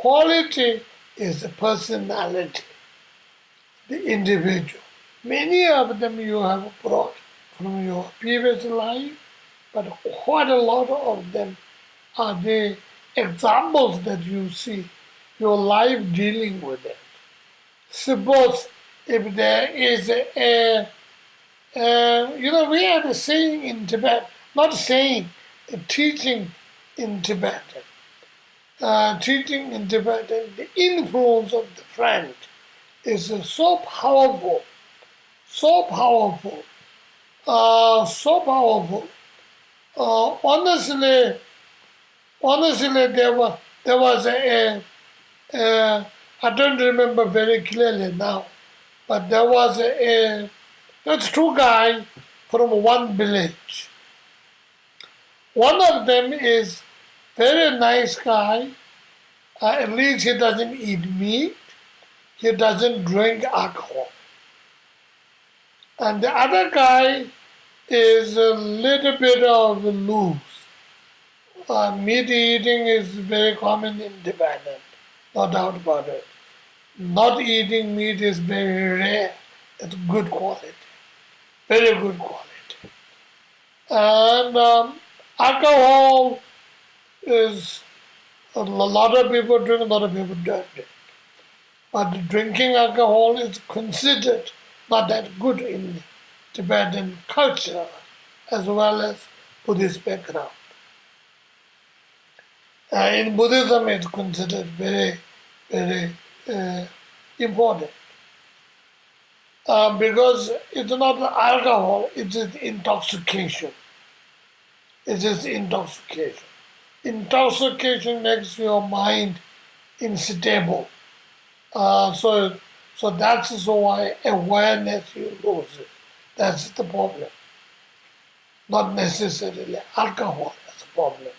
quality is the personality, the individual. Many of them you have brought from your previous life, but quite a lot of them are the examples that you see your life dealing with it. Suppose if there is we have a saying in Tibet, not saying, a teaching in Tibetan. Teaching in Tibetan, the influence of the friend is so powerful, so powerful, so powerful. Honestly, there was I don't remember very clearly now, but there's two guys from one village. One of them is very nice guy. At least he doesn't eat meat. He doesn't drink alcohol. And the other guy is a little bit of loose. Meat eating is very common in Tibetan, no doubt about it. Not eating meat is very rare. It's good quality, very good quality. And alcohol is a lot of people drink, a lot of people don't drink. But drinking alcohol is considered not that good in Tibetan culture as well as Buddhist background. In Buddhism, it's considered very, very important. Because it's not alcohol, it is intoxication. It is intoxication. Intoxication makes your mind unstable. So that's why awareness you lose it. That's the problem. Not necessarily alcohol is a problem.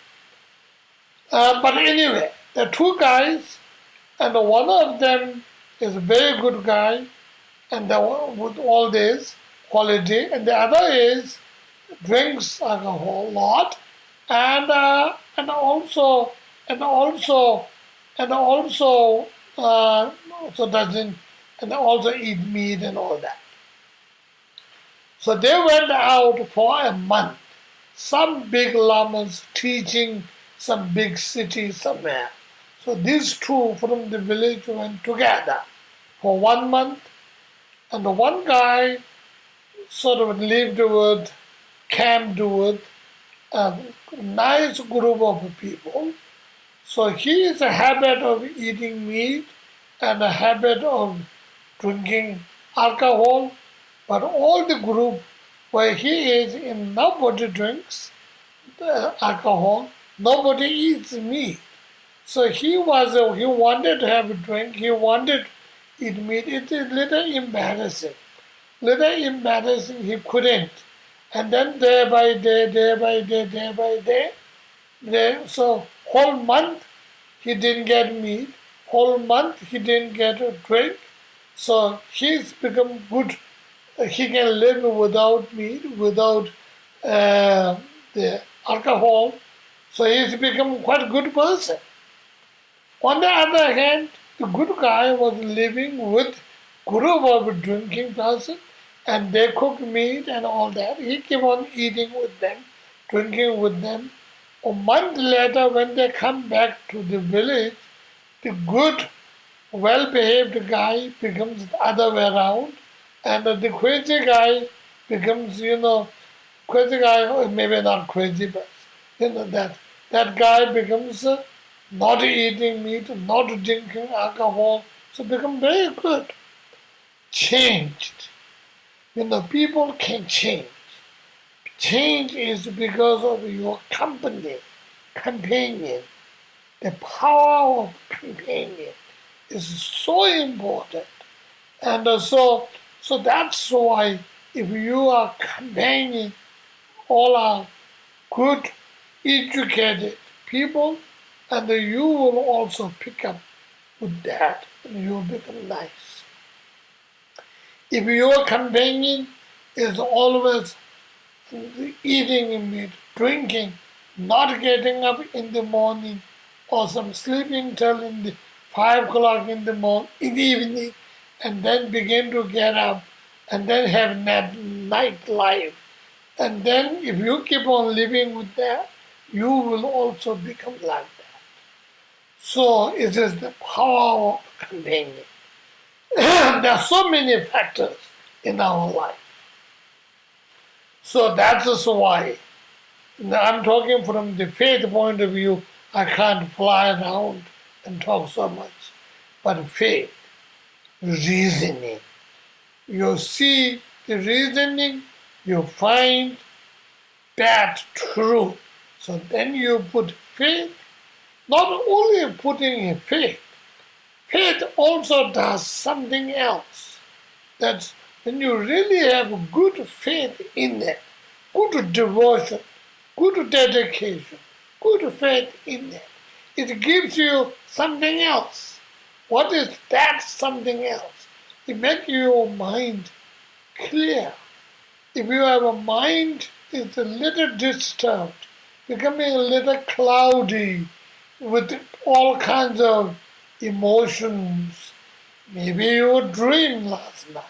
But anyway, the two guys, and one of them is a very good guy, and with all this quality, and the other is drinks alcohol a lot, and also eat meat and all that. So they went out for a month. Some big lamas teaching some big city somewhere. So these two from the village went together for 1 month, and the one guy sort of lived with, camped with a nice group of people. So he is a habit of eating meat and a habit of drinking alcohol, but all the group where he is in, nobody drinks alcohol, nobody eats meat. So he wanted to have a drink, he wanted to eat meat. It is little embarrassing, he couldn't. And then day by day, so whole month he didn't get meat, whole month he didn't get a drink. So he's become good. He can live without meat, without the alcohol. So he's become quite a good person. On the other hand, the good guy was living with group of drinking person, and they cook meat and all that. He kept on eating with them, drinking with them. A month later, when they come back to the village, the good, well-behaved guy becomes the other way around, and the crazy guy becomes, crazy guy, or maybe not crazy, but that guy becomes not eating meat, not drinking alcohol, so become very good. Changed. People can change. Change is because of your companion. The power of companion is so important. And so that's why if you are companion, all are good, educated people, and you will also pick up with that, and you will become nice. If your companion is always eating meat, drinking, not getting up in the morning, or some sleeping till in the 5 o'clock in the evening, and then begin to get up, and then have night life. And then if you keep on living with that, you will also become like that. So it is the power of companion. There are so many factors in our life. So that is why I'm talking from the faith point of view. I can't fly around and talk so much. But faith, reasoning. You see the reasoning, you find that true. So then you put faith, not only putting in faith, faith also does something else. That's when you really have good faith in it, good devotion, good dedication, good faith in it, it gives you something else. What is that something else? It makes your mind clear. If you have a mind is a little disturbed, becoming a little cloudy with all kinds of emotions, maybe you dreamed last night,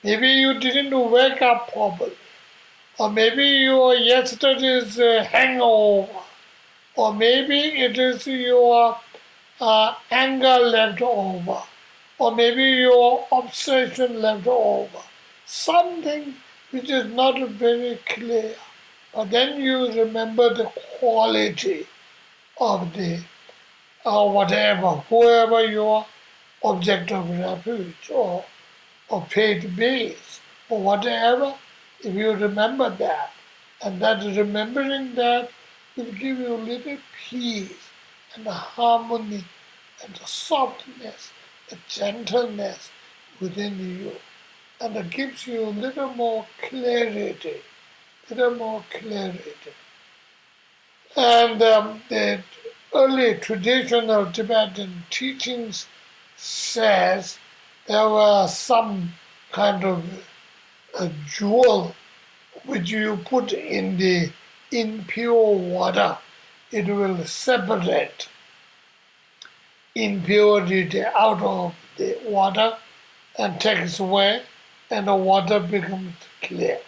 maybe you didn't wake up properly, or maybe your yesterday's hangover, or maybe it is your anger left over, or maybe your obsession left over, something which is not very clear. But then you remember the quality of the whatever, whoever your object of refuge or faith base or whatever, if you remember that, and that remembering that will give you a little peace and a harmony and a softness, a gentleness within you. And it gives you a little more clarity, And the early traditional Tibetan teachings says there was some kind of a jewel which you put in the impure water. It will separate impurity out of the water and takes away, and the water becomes clear.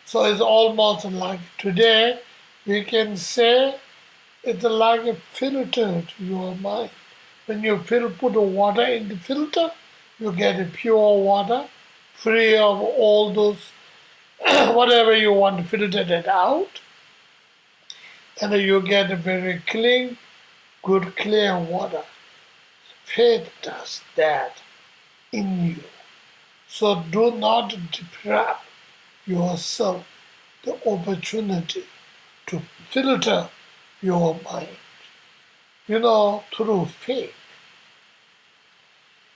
So it's almost like today we can say it's like a filter to your mind. When you put water in the filter, you get a pure water, free of all those whatever you want to filter it out, and you get a very clean, good, clear water. Faith does that in you. So do not deprive yourself the opportunity to filter your mind, through faith.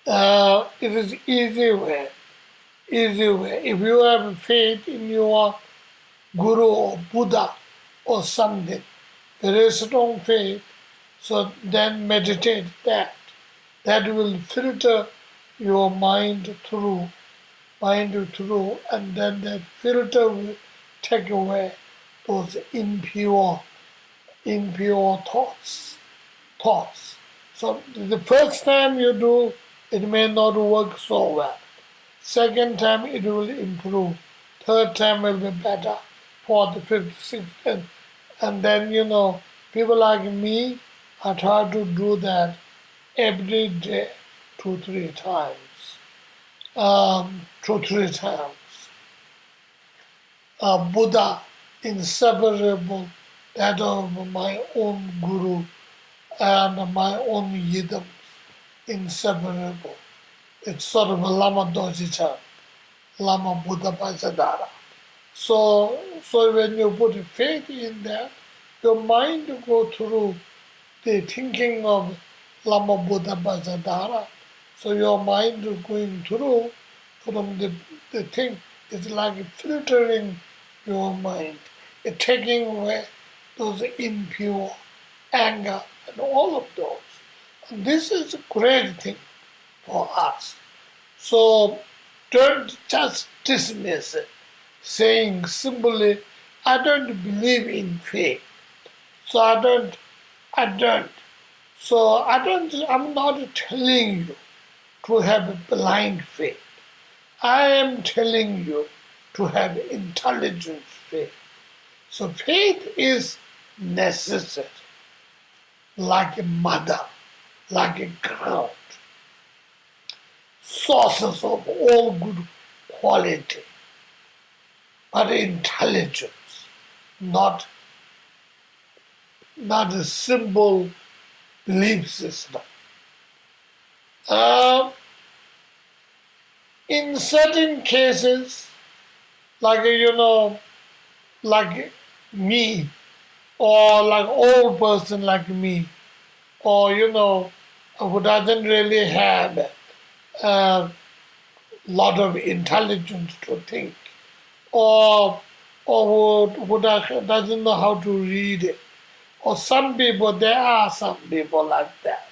It is easy way. If you have faith in your Guru or Buddha or something, very strong faith, so then meditate that. That will filter your mind through, and then that filter will take away those impure thoughts. So the first time you do, it may not work so well. Second time it will improve. Third time will be better. Fourth, fifth, sixth, and then people like me, I try to do that every day, 2-3 times. Buddha, inseparable, that of my own Guru and my own yidams, inseparable. It's sort of a Lama Dojichan, Lama Buddha Pasadara. So when you put faith in that, your mind will go through the thinking of Lama Buddha Pasadara. So your mind is going through from the thing. It's like filtering your mind. It's taking away those impure anger and all of those. And this is a great thing for us. So don't just dismiss it, saying simply, I don't believe in faith. So I don't. So I'm not telling you to have a blind faith. I am telling you to have intelligent faith. So faith is necessary, like a mother, like a ground, sources of all good quality, but intelligence, not a simple belief system. In certain cases, like like me, or like old person like me, or who doesn't really have a lot of intelligence to think, or who doesn't know how to read it. Or there are some people like that.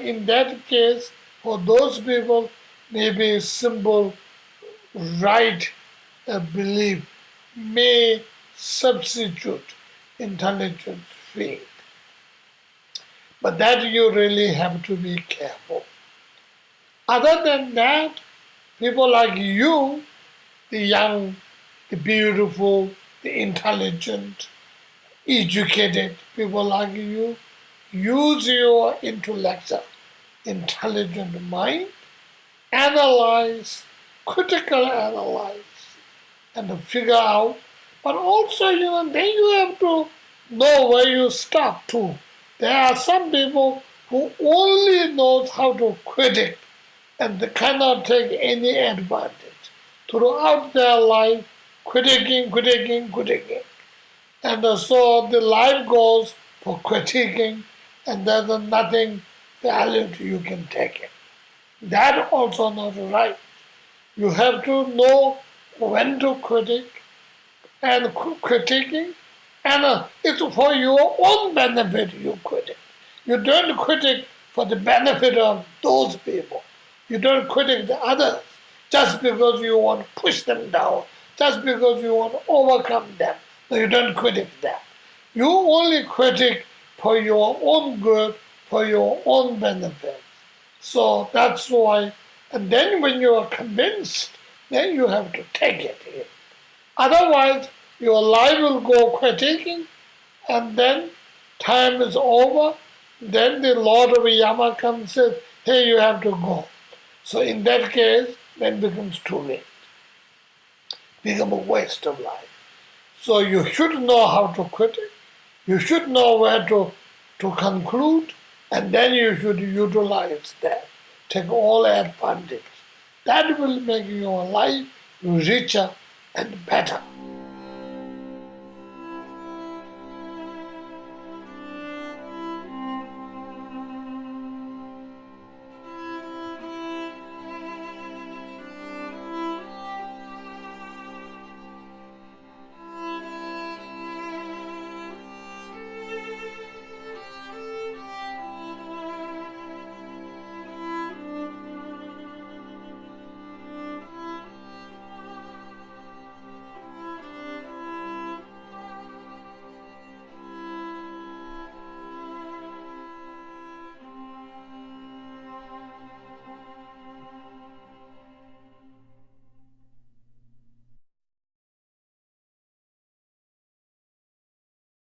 In that case, for those people, maybe simple right belief may substitute intelligent faith. But that you really have to be careful. Other than that, people like you, the young, the beautiful, the intelligent, educated people like you, use your intellectual, intelligent mind, analyze, critical analyze, and figure out. But also, then you have to know where you stop too. There are some people who only knows how to critic and they cannot take any advantage. Throughout their life, critiquing. And so the life goes for critiquing, and there's nothing valued you can take it. That also not right. You have to know when to critique and critiquing, and it's for your own benefit you critique. You don't critique for the benefit of those people. You don't critique the others just because you want to push them down, just because you want to overcome them. No, you don't critique that. You only critique for your own good, for your own benefit. So that's why, and then when you are convinced, then you have to take it in. Otherwise, your life will go critiquing, and then time is over. Then the Lord of Yama comes and says, hey, you have to go. So in that case, then it becomes too late. Become a waste of life. So you should know how to critique. You should know where to conclude, and then you should utilize that. Take all advantage. That will make your life richer and better.